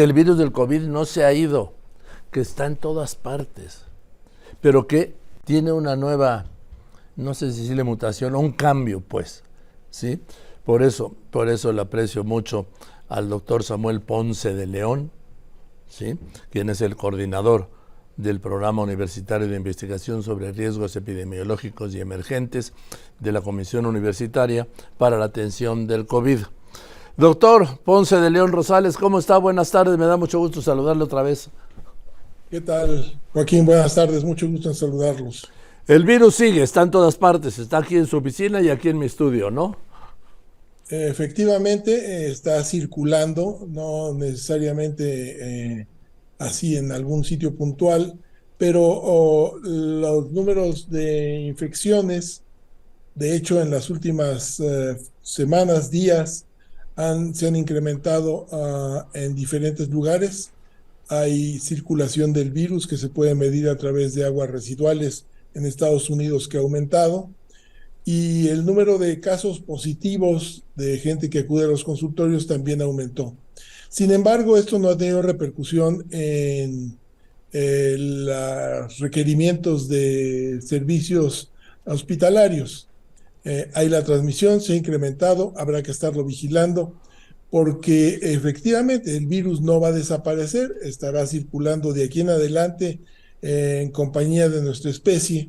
que el virus del COVID no se ha ido, que está en todas partes, pero que tiene una nueva, no sé si decirle mutación, o un cambio, pues, ¿sí? Por eso le aprecio mucho al doctor Samuel Ponce de León, ¿sí? Quien es el coordinador del Programa Universitario de Investigación sobre Riesgos Epidemiológicos y Emergentes de la Comisión Universitaria para la Atención del COVID. Doctor Ponce de León Rosales, ¿cómo está? Buenas tardes, me da mucho gusto saludarlo otra vez. ¿Qué tal, Joaquín? Buenas tardes, mucho gusto en saludarlos. El virus sigue, está en todas partes, está aquí en su oficina y aquí en mi estudio, ¿no? Efectivamente, está circulando, no necesariamente así en algún sitio puntual, pero los números de infecciones, de hecho, en las últimas semanas, días, se han incrementado en diferentes lugares. Hay circulación del virus que se puede medir a través de aguas residuales en Estados Unidos que ha aumentado. Y el número de casos positivos de gente que acude a los consultorios también aumentó. Sin embargo, esto no ha tenido repercusión en los requerimientos de servicios hospitalarios. Hay la transmisión, se ha incrementado, habrá que estarlo vigilando, porque efectivamente el virus no va a desaparecer, estará circulando de aquí en adelante en compañía de nuestra especie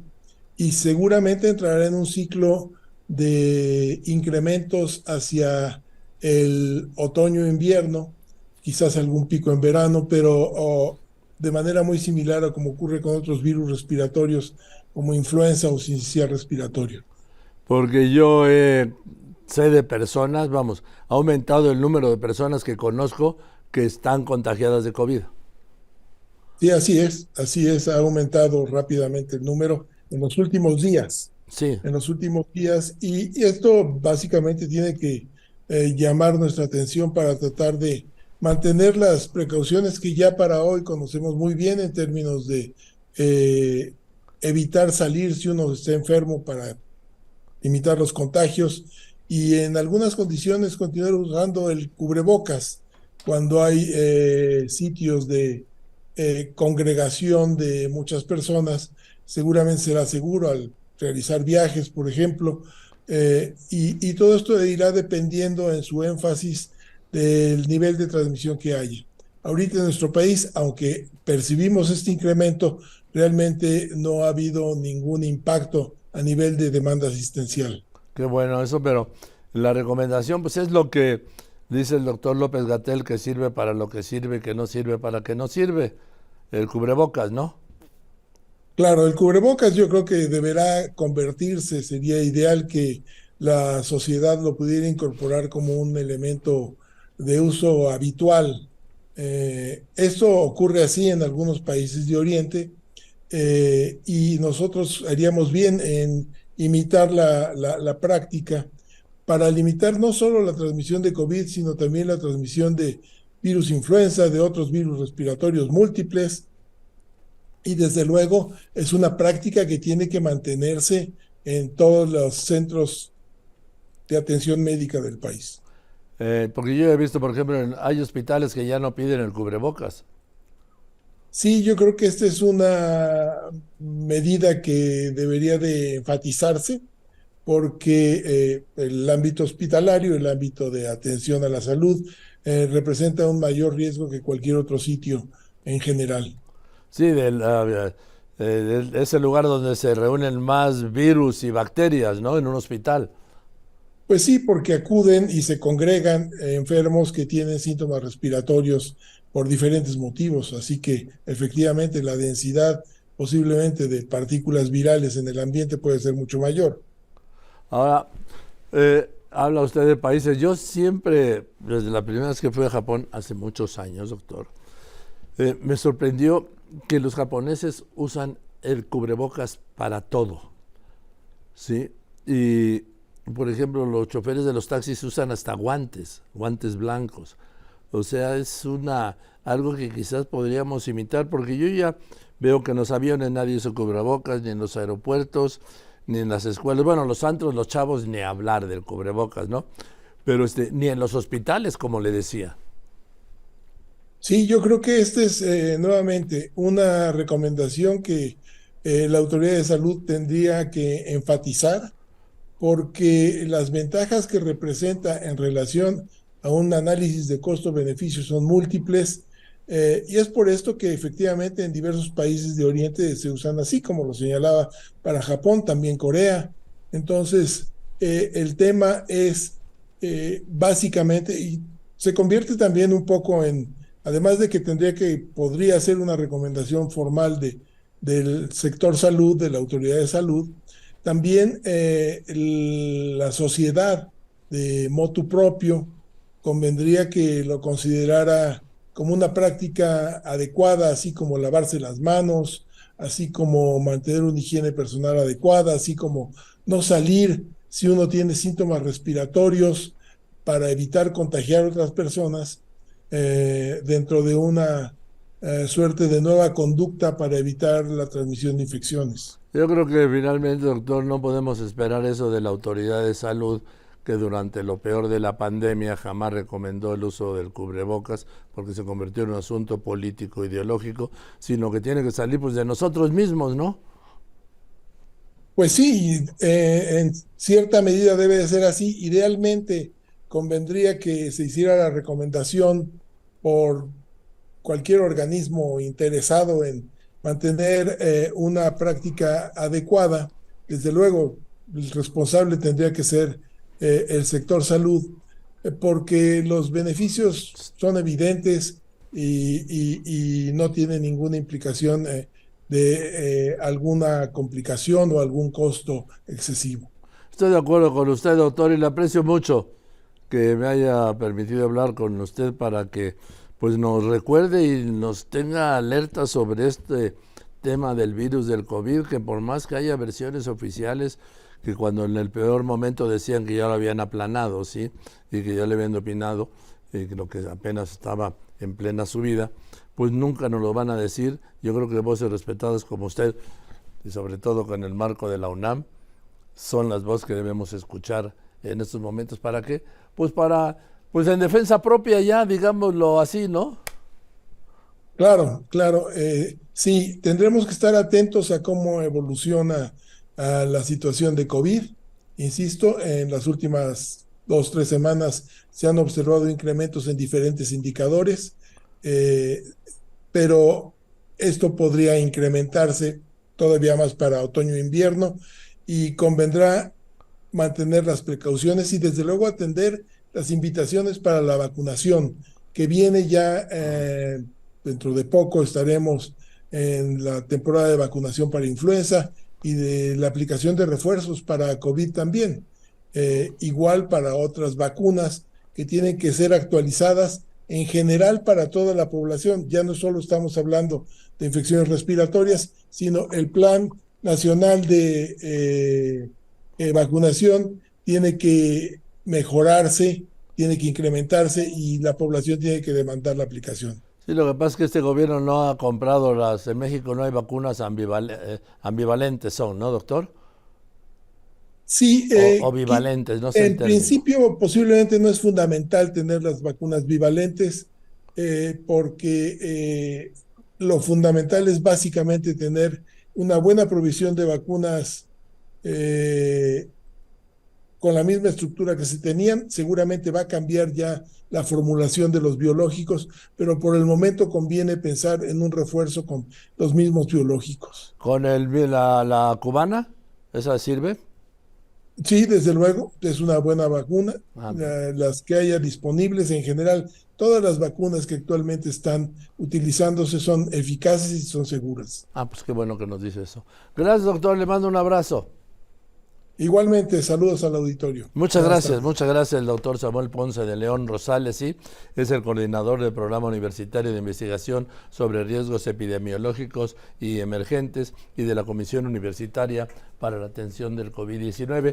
y seguramente entrará en un ciclo de incrementos hacia el otoño-invierno, quizás algún pico en verano, pero de manera muy similar a como ocurre con otros virus respiratorios como influenza o sincicial respiratorio. Porque sé de personas, vamos, ha aumentado el número de personas que conozco que están contagiadas de COVID. Sí, así es, ha aumentado rápidamente el número en los últimos días, Sí, y esto básicamente tiene que llamar nuestra atención para tratar de mantener las precauciones que ya para hoy conocemos muy bien en términos de eh, evitar salir si uno está enfermo para limitar los contagios y en algunas condiciones continuar usando el cubrebocas cuando hay sitios de congregación de muchas personas, seguramente será seguro al realizar viajes, por ejemplo, y todo esto irá dependiendo en su énfasis del nivel de transmisión que haya. Ahorita en nuestro país, aunque percibimos este incremento, realmente no ha habido ningún impacto a nivel de demanda asistencial. qué bueno eso, pero la recomendación pues es lo que dice el doctor López Gatell, que sirve para lo que sirve, que no sirve para que no sirve, el cubrebocas, ¿no? Claro, el cubrebocas yo creo que deberá convertirse, sería ideal que la sociedad lo pudiera incorporar como un elemento de uso habitual. Esto ocurre así en algunos países de Oriente y nosotros haríamos bien en imitar la práctica para limitar no solo la transmisión de COVID, sino también la transmisión de virus influenza, de otros virus respiratorios múltiples y desde luego es una práctica que tiene que mantenerse en todos los centros de atención médica del país. Porque yo he visto, por ejemplo, hay hospitales que ya no piden el cubrebocas. Sí, yo creo que esta es una medida que debería de enfatizarse porque el ámbito hospitalario, el ámbito de atención a la salud, representa un mayor riesgo que cualquier otro sitio en general. Sí, es el lugar donde se reúnen más virus y bacterias, ¿no? En un hospital. Pues sí, porque acuden y se congregan enfermos que tienen síntomas respiratorios por diferentes motivos, así que efectivamente la densidad posiblemente de partículas virales en el ambiente puede ser mucho mayor. Ahora, habla usted de países. Yo siempre, desde la primera vez que fui a Japón, hace muchos años, doctor, me sorprendió que los japoneses usan el cubrebocas para todo, ¿sí? Y, por ejemplo, los choferes de los taxis usan hasta guantes, guantes blancos. O sea, es algo que quizás podríamos imitar, porque yo ya veo que en los aviones nadie usa cubrebocas, ni en los aeropuertos, ni en las escuelas. Bueno, los antros, los chavos, ni hablar del cubrebocas, ¿no? Pero ni en los hospitales, como le decía. Sí, yo creo que esta es nuevamente una recomendación que la autoridad de salud tendría que enfatizar porque las ventajas que representa en relación a un análisis de costo-beneficio son múltiples, y es por esto que efectivamente en diversos países de Oriente se usan así, como lo señalaba para Japón, también Corea. Entonces, el tema es básicamente, y se convierte también un poco en, además de que podría ser una recomendación formal del sector salud, de la autoridad de salud, también la sociedad de motu propio convendría que lo considerara como una práctica adecuada, así como lavarse las manos, así como mantener una higiene personal adecuada, así como no salir si uno tiene síntomas respiratorios para evitar contagiar a otras personas dentro de una suerte de nueva conducta para evitar la transmisión de infecciones. Yo creo que finalmente, doctor, no podemos esperar eso de la autoridad de salud, que durante lo peor de la pandemia jamás recomendó el uso del cubrebocas porque se convirtió en un asunto político ideológico, sino que tiene que salir pues de nosotros mismos, ¿no? Pues sí, en cierta medida debe de ser así. Idealmente convendría que se hiciera la recomendación por cualquier organismo interesado en mantener una práctica adecuada. Desde luego, el responsable tendría que ser el sector salud, porque los beneficios son evidentes y no tienen ninguna implicación de alguna complicación o algún costo excesivo. Estoy de acuerdo con usted, doctor, y le aprecio mucho que me haya permitido hablar con usted para que pues nos recuerde y nos tenga alerta sobre este tema del virus del COVID, que por más que haya versiones oficiales que cuando en el peor momento decían que ya lo habían aplanado, ¿sí? Y que ya le habían opinado, y que lo que apenas estaba en plena subida, pues nunca nos lo van a decir. Yo creo que voces respetadas como usted, y sobre todo con el marco de la UNAM, son las voces que debemos escuchar en estos momentos. ¿Para qué? Pues en defensa propia ya, digámoslo así, ¿no? Claro, claro. Sí, tendremos que estar atentos a cómo evoluciona la situación de COVID. Insisto, en las últimas 2, 3 semanas se han observado incrementos en diferentes indicadores, eh, pero esto podría incrementarse todavía más para otoño e invierno y convendrá mantener las precauciones y desde luego atender las invitaciones para la vacunación que viene ya dentro de poco. Estaremos en la temporada de vacunación para influenza y de la aplicación de refuerzos para COVID también. Igual para otras vacunas que tienen que ser actualizadas en general para toda la población. Ya no solo estamos hablando de infecciones respiratorias, sino el Plan Nacional de vacunación tiene que mejorarse, tiene que incrementarse y la población tiene que demandar la aplicación. Sí, lo que pasa es que este gobierno no ha comprado en México no hay vacunas ambivalentes son, ¿no, doctor? Sí, O bivalentes, no sé el en término. principio posiblemente no es fundamental tener las vacunas bivalentes porque lo fundamental es básicamente tener una buena provisión de vacunas eh, con la misma estructura que se tenían. Seguramente va a cambiar ya la formulación de los biológicos, pero por el momento conviene pensar en un refuerzo con los mismos biológicos. ¿Con la cubana? ¿Esa sirve? Sí, desde luego, es una buena vacuna. Ah, bien. Las que haya disponibles en general, todas las vacunas que actualmente están utilizándose son eficaces y son seguras. Pues qué bueno que nos dice eso. Gracias, doctor, le mando un abrazo. Igualmente, saludos al auditorio. Buenas tardes. Muchas gracias el doctor Samuel Ponce de León Rosales, sí, es el coordinador del Programa Universitario de Investigación sobre Riesgos Epidemiológicos y Emergentes y de la Comisión Universitaria para la Atención del COVID-19.